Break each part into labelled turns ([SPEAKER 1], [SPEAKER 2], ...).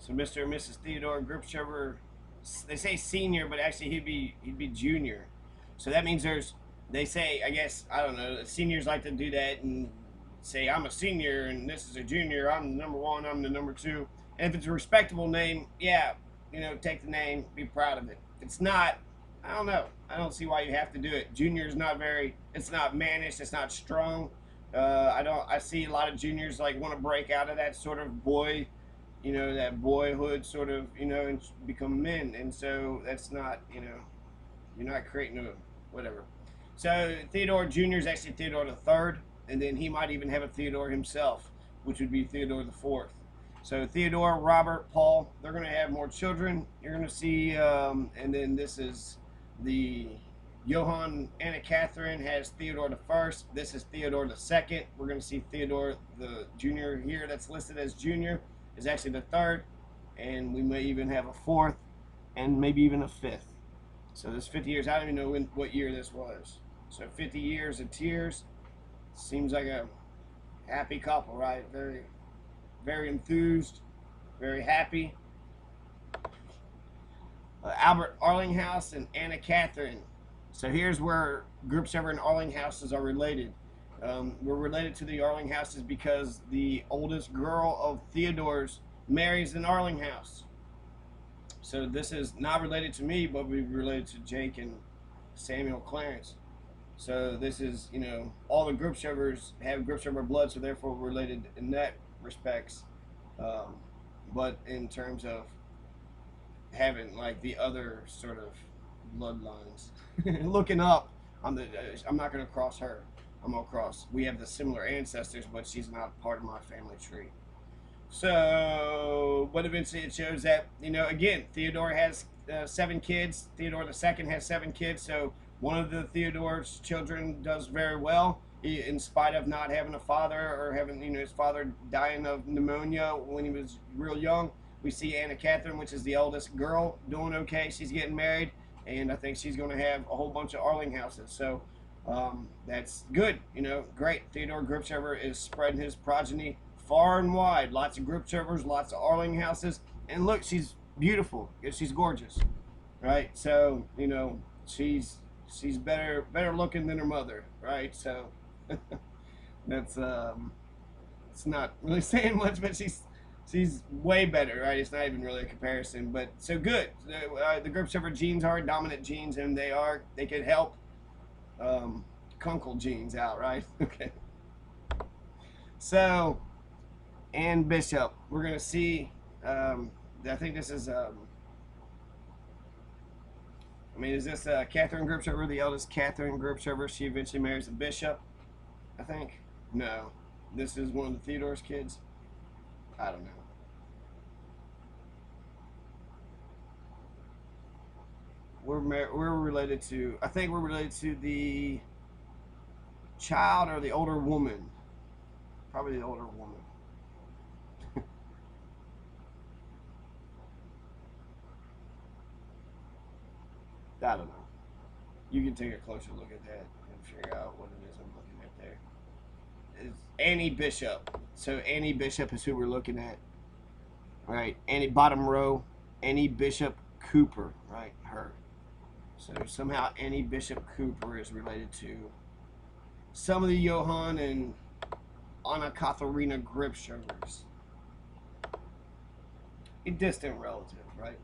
[SPEAKER 1] So Mr. and Mrs. Theodore Gripshover, they say senior, but actually he'd be junior. So that means they say, I guess, I don't know, seniors like to do that and say, I'm a senior and this is a junior, I'm the number one, I'm the number two. And if it's a respectable name, yeah, take the name, be proud of it. If it's not, I don't know. I don't see why you have to do it. Junior is not it's not mannish, it's not strong. I see a lot of juniors like want to break out of that sort of that boyhood sort of, and become men. And so that's not, you're not creating a whatever. So Theodore Jr. is actually Theodore the Third, and then he might even have a Theodore himself, which would be Theodore the Fourth. So Theodore, Robert, Paul, they're going to have more children. You're going to see, and then this is the Johann Anna Catherine has Theodore the First. This is Theodore the Second. We're going to see Theodore the Junior here that's listed as Junior is actually the third, and we may even have a fourth, and maybe even a fifth. So this 50 years, I don't even know what year this was. So 50 years of tears seems like a happy couple, right? Very, very enthused, very happy. Albert Arlinghouse and Anna Catherine. So here's where Gripshover and Arlinghouses are related. We're related to the Arlinghouses because the oldest girl of Theodore's marries an Arlinghouse. So this is not related to me, but we related to Jake and Samuel Clarence. So this is, all the Gripshovers have Gripshover blood, so therefore we're related in that respects. But in terms of having like the other sort of bloodlines, looking up, I'm not going to cross her. I'm going to cross. We have the similar ancestors, but she's not part of my family tree. So, but eventually it shows that, again, Theodore has 7 kids. Theodore II has 7 kids. So one of the Theodore's children does very well, in spite of not having a father or having, his father dying of pneumonia when he was real young. We see Anna Catherine, which is the oldest girl, doing okay. She's getting married, and I think she's going to have a whole bunch of Arlinghouses. So that's good, great. Theodore Gripshover is spreading his progeny far and wide. Lots of Gripshovers, lots of Arlinghouses, and look, she's beautiful. She's gorgeous, right? So she's better looking than her mother, right? So that's it's not really saying much, but she's way better, right? It's not even really a comparison, but so good. The Gripshover genes are dominant genes, and they could help Kunkel genes out, right? Okay. So, and Bishop, we're gonna see. I think this is. Is this Catherine Gripshover, the eldest Catherine Gripshover? She eventually marries a bishop, I think. No, this is one of the Theodore's kids. I don't know. We're related to. I think we're related to the child or the older woman. Probably the older woman. I don't know. You can take a closer look at that and figure out what it is I'm looking at there. It's Annie Bishop. So Annie Bishop is who we're looking at. Right? Annie, bottom row, Annie Bishop Cooper. Right? Her. So somehow Annie Bishop Cooper is related to some of the Johann and Anna Katharina Gripshovers. A distant relative, right?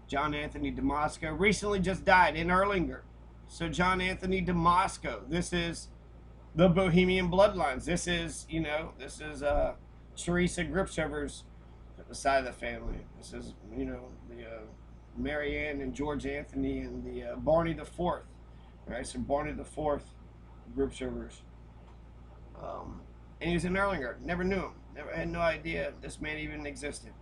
[SPEAKER 1] John Anthony Damasco recently just died in Erlanger. So John Anthony Damasco, this is the Bohemian bloodlines. This is, Teresa Gripshover's side of the family. This is, the Mary Ann and George Anthony and the Barney the Fourth. Right, so Barney the Fourth Gripshovers. And he was in Erlanger. Never knew him. Never had no idea this man even existed.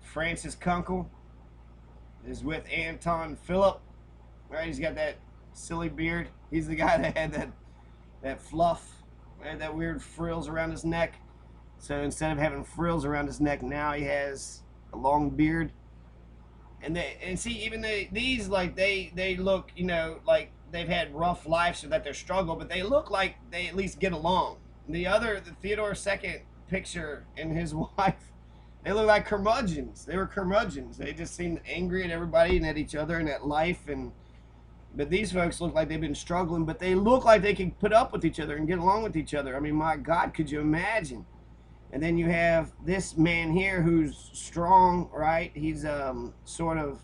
[SPEAKER 1] Francis Kunkel is with Anton Philip. Right, he's got that silly beard. He's the guy that had that fluff, had that weird frills around his neck. So instead of having frills around his neck, now he has a long beard. And see, even these, like, they look, like they've had rough lives so that they're struggle, but they look like they at least get along. The Theodore II, picture and his wife, they look like curmudgeons. They were curmudgeons. They just seemed angry at everybody and at each other and at life. And but these folks look like they've been struggling, but they look like they can put up with each other and get along with each other. I mean, my God, could you imagine? And then you have this man here who's strong, right? He's sort of,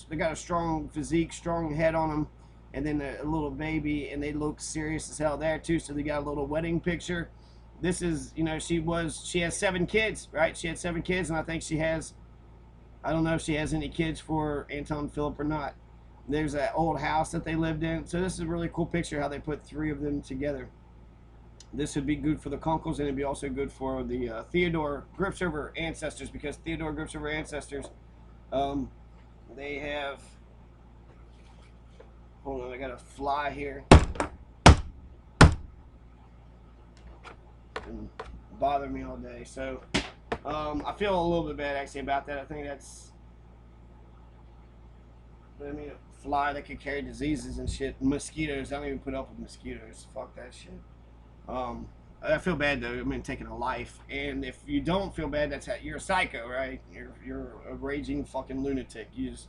[SPEAKER 1] they got a strong physique, strong head on him, and then a little baby, and they look serious as hell there too. So they got a little wedding picture. This is, you know, she has 7 kids, right? She had 7 kids, and I think she has, I don't know if she has any kids for Anton Phillip or not. There's that old house that they lived in. So this is a really cool picture how they put 3 of them together. This would be good for the Conkles, and it'd be also good for the Theodore Gripshover ancestors, because Theodore Gripshover ancestors, they have, hold on, I got a fly here. And bother me all day. So I feel a little bit bad actually about that. I think that's, I mean, a fly that could carry diseases and shit. Mosquitoes, I don't even put up with mosquitoes. Fuck that shit. I feel bad though. I mean, taking a life, and if you don't feel bad, that's how you're a psycho, right? You're a raging fucking lunatic. You just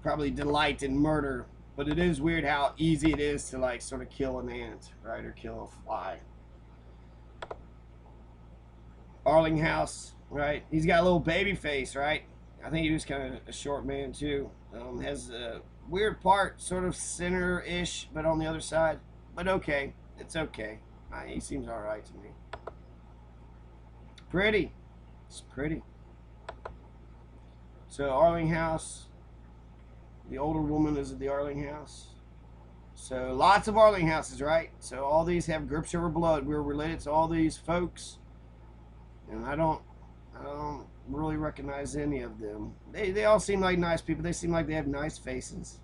[SPEAKER 1] probably delight in murder. But it is weird how easy it is to like sort of kill an ant, right, or kill a fly. Arlinghouse, right? He's got a little baby face, right? I think he was kind of a short man too. Has a weird part, sort of center-ish, but on the other side. But okay, it's okay. He seems all right to me. Pretty. It's pretty. So Arlinghouse, the older woman is at the Arlinghouse. So lots of Arlinghouses, right? So all these have Gripshover blood. We're related to all these folks, and I don't really recognize any of them. They all seem like nice people. They seem like they have nice faces.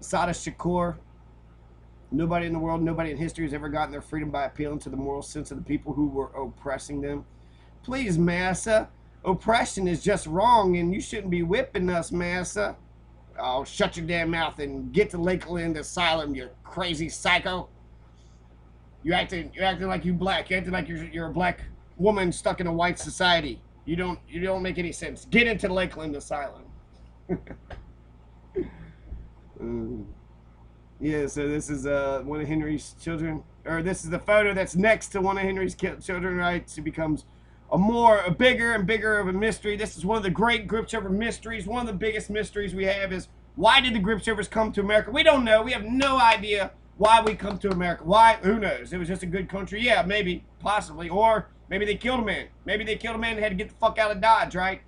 [SPEAKER 1] Sada Shakur. Nobody in the world, nobody in history has ever gotten their freedom by appealing to the moral sense of the people who were oppressing them. Please, massa, oppression is just wrong, and you shouldn't be whipping us, massa. Oh, shut your damn mouth and get to Lakeland Asylum, you crazy psycho. You're acting like you black. You're acting like you're a black woman stuck in a white society. You don't make any sense. Get into Lakeland Asylum. Yeah, so this is one of Henry's children, or this is the photo that's next to one of Henry's children, right? She becomes a bigger and bigger of a mystery. This is one of the great Gripshover mysteries. One of the biggest mysteries we have is, why did the Gripshovers come to America? We don't know. We have no idea why we come to America. Why? Who knows? It was just a good country. Yeah, maybe, possibly. Or maybe they killed a man. Maybe they killed a man and had to get the fuck out of Dodge, right?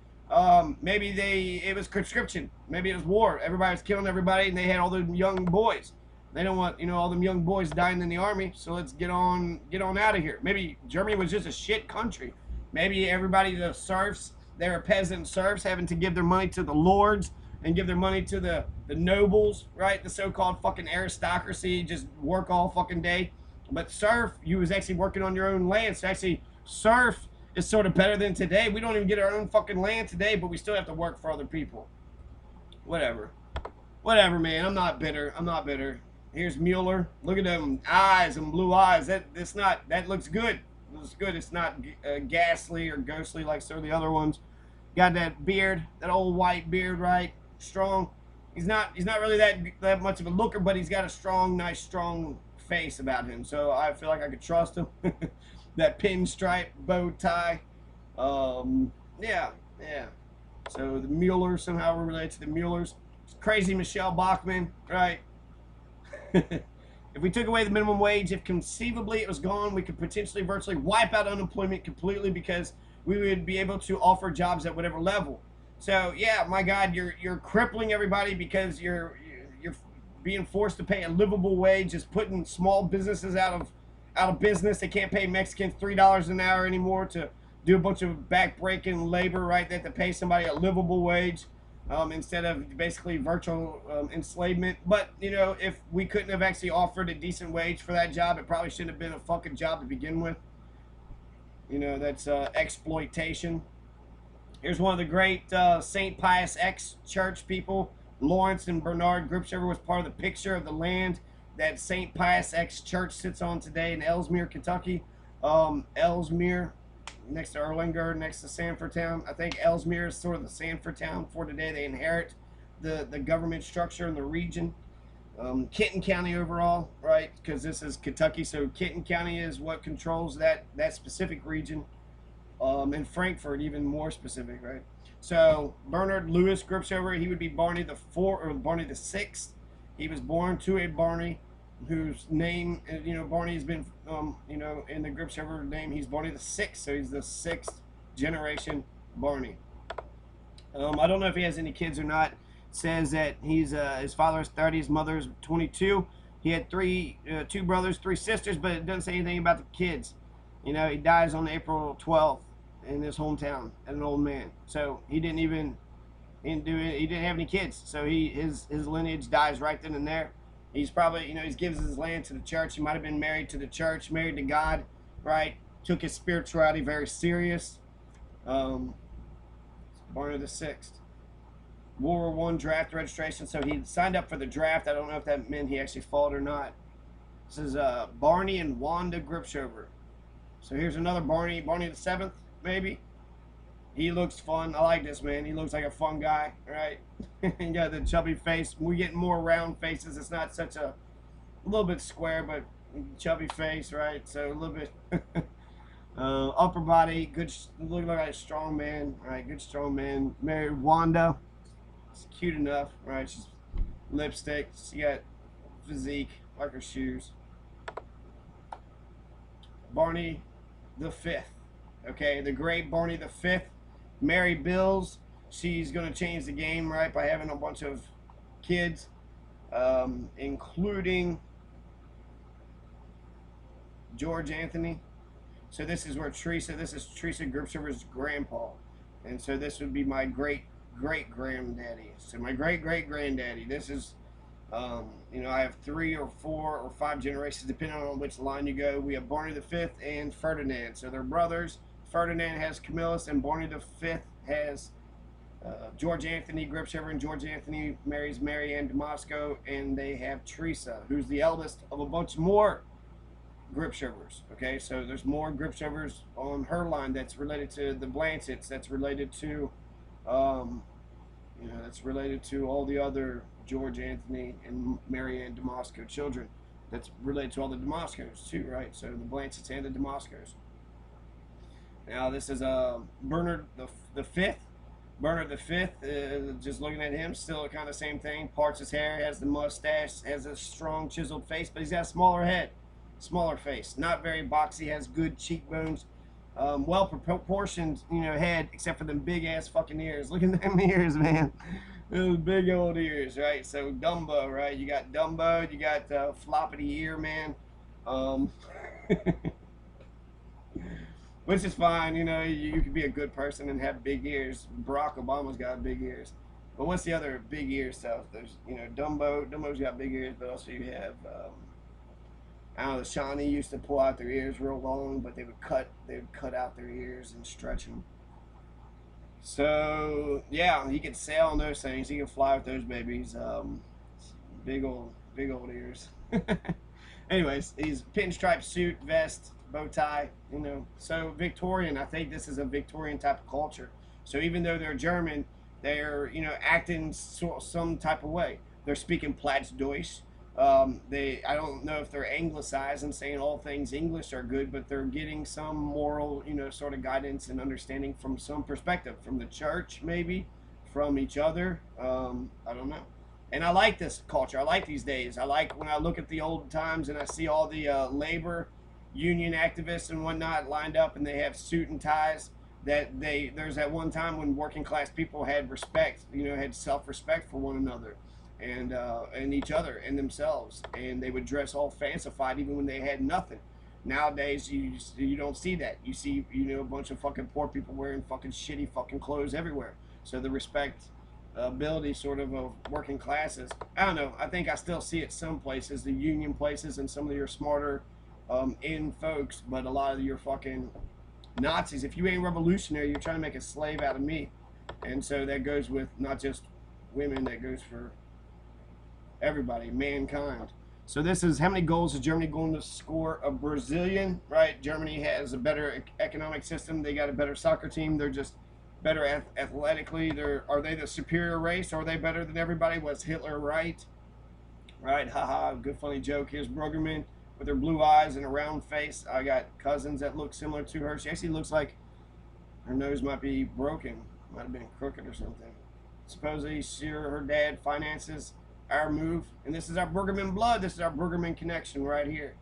[SPEAKER 1] Maybe it was conscription. Maybe it was war. Everybody was killing everybody, and they had all the young boys. They don't want, all them young boys dying in the army, so let's get on out of here. Maybe Germany was just a shit country. Maybe everybody, the serfs, they were peasant serfs having to give their money to the lords and give their money to the nobles, right? The so-called fucking aristocracy, just work all fucking day. But serf, you was actually working on your own land. So actually, serf is sort of better than today. We don't even get our own fucking land today, but we still have to work for other people. Whatever. Whatever, man. I'm not bitter. I'm not bitter. Here's Mueller. Look at them eyes and blue eyes. That looks good. It looks good. It's not ghastly or ghostly like some of the other ones. Got that beard, that old white beard, right? Strong. He's not really that much of a looker, but he's got a strong, nice, strong face about him. So I feel like I could trust him. That pinstripe bow tie. Yeah. So the Mueller, somehow we're related to the Muellers. It's crazy Michelle Bachmann, right? If we took away the minimum wage, if conceivably it was gone, we could potentially virtually wipe out unemployment completely, because we would be able to offer jobs at whatever level. So yeah, my God, you're crippling everybody because you're being forced to pay a livable wage, just putting small businesses out of business. They can't pay Mexicans $3 an hour anymore to do a bunch of backbreaking labor, right? They have to pay somebody a livable wage. Instead of basically virtual enslavement. But, if we couldn't have actually offered a decent wage for that job, it probably shouldn't have been a fucking job to begin with. That's exploitation. Here's one of the great St. Pius X church people. Lawrence and Bernard Gripshover was part of the picture of the land that St. Pius X church sits on today in Ellesmere, Kentucky. Ellesmere, next to Erlanger, next to Sanford Town. I think Ellesmere is sort of the Sanford Town for today. They inherit the government structure in the region. Kenton County overall, right? Because this is Kentucky, so Kenton County is what controls that specific region. And Frankfurt, even more specific, right? So Bernard Lewis Gripshover, he would be Barney the fourth or Barney the sixth. He was born to a Barney whose name, Barney has been, in the Gripshover name, he's Barney the sixth, so he's the sixth generation Barney. I don't know if he has any kids or not. It says that his father is 30, his mother is 22. He had two brothers, three sisters, but it doesn't say anything about the kids. He dies on April 12th in his hometown as an old man. So he didn't have any kids. So his lineage dies right then and there. He's probably, he gives his land to the church. He might have been married to the church, married to God, right? Took his spirituality very serious. Barney the Sixth. World War I draft registration. So he signed up for the draft. I don't know if that meant he actually fought or not. This is Barney and Wanda Gripshover. So here's another Barney the seventh, maybe. He looks fun. I like this, man. He looks like a fun guy, right? He got the chubby face. We're getting more round faces. It's not such a little bit square, but chubby face, right? So a little bit upper body, good, looking like a strong man, right? Good strong man. Married Wanda. She's cute enough, right? She's lipstick. She got physique, like her shoes. Barney the fifth. Okay, the great Barney the fifth. Mary Bills, she's going to change the game, right, by having a bunch of kids, including George Anthony. So this is this is Teresa Gripshover's grandpa. And so this would be my great-great-granddaddy. So my great-great-granddaddy, this is, I have 3 or 4 or 5 generations, depending on which line you go. We have Barney the fifth and Ferdinand. So they're brothers. Ferdinand has Camillus, and Barney the fifth has George Anthony Gripshover, and George Anthony marries Mary Ann Damasco, and they have Teresa, who's the eldest of a bunch more Gripshovers. Okay, so there's more Gripshovers on her line that's related to the Blanchetts, that's related to, that's related to all the other George Anthony and Mary Ann Damasco children. That's related to all the Damascos too, right? So the Blanchetts and the Damascos. Now this is Bernard the fifth. Bernard the fifth. Just looking at him, still kind of same thing. Parts his hair, has the mustache, has a strong chiseled face, but he's got a smaller head, smaller face. Not very boxy. Has good cheekbones, well proportioned, head, except for them big ass fucking ears. Look at them ears, man. Those big old ears, right? So Dumbo, right? You got Dumbo. You got floppity ear man. Which is fine, you could be a good person and have big ears. Barack Obama's got big ears. But what's the other big ear stuff? There's, Dumbo's got big ears, but also you have, I don't know, the Shawnee used to pull out their ears real long, but they would cut out their ears and stretch them. So, yeah, he could sail on those things. He can fly with those babies. Big old ears. Anyways, he's pinstripe suit, vest, bow tie, so Victorian. I think this is a Victorian type of culture. So even though they're German, they're acting some type of way. They're speaking Plattdeutsch. I don't know if they're anglicized and saying all things English are good, but they're getting some moral, sort of guidance and understanding from some perspective, from the church maybe, from each other. I don't know. And I like this culture. I like these days. I like when I look at the old times and I see all the labor union activists and whatnot lined up, and they have suit and ties. There's that one time when working class people had respect, had self-respect for one another, and each other and themselves, and they would dress all fancified even when they had nothing. Nowadays you don't see that. You see a bunch of fucking poor people wearing fucking shitty fucking clothes everywhere. So the respect ability sort of working classes, I don't know. I think I still see it some places, the union places, and some of your smarter in folks, but a lot of your fucking Nazis, if you ain't revolutionary, you're trying to make a slave out of me. And so that goes with not just women, that goes for everybody, mankind. So this is how many goals is Germany going to score a Brazilian, right? Germany has a better economic system. They got a better soccer team. They're just better athletically. Are they the superior race? Are they better than everybody? Was Hitler right? Right, haha, good funny joke. Here's Bruggerman with her blue eyes and a round face. I got cousins that look similar to her. She actually looks like her nose might be broken. Might have been crooked or something. Supposedly, her dad finances our move. And this is our Bruggerman blood. This is our Bruggerman connection right here.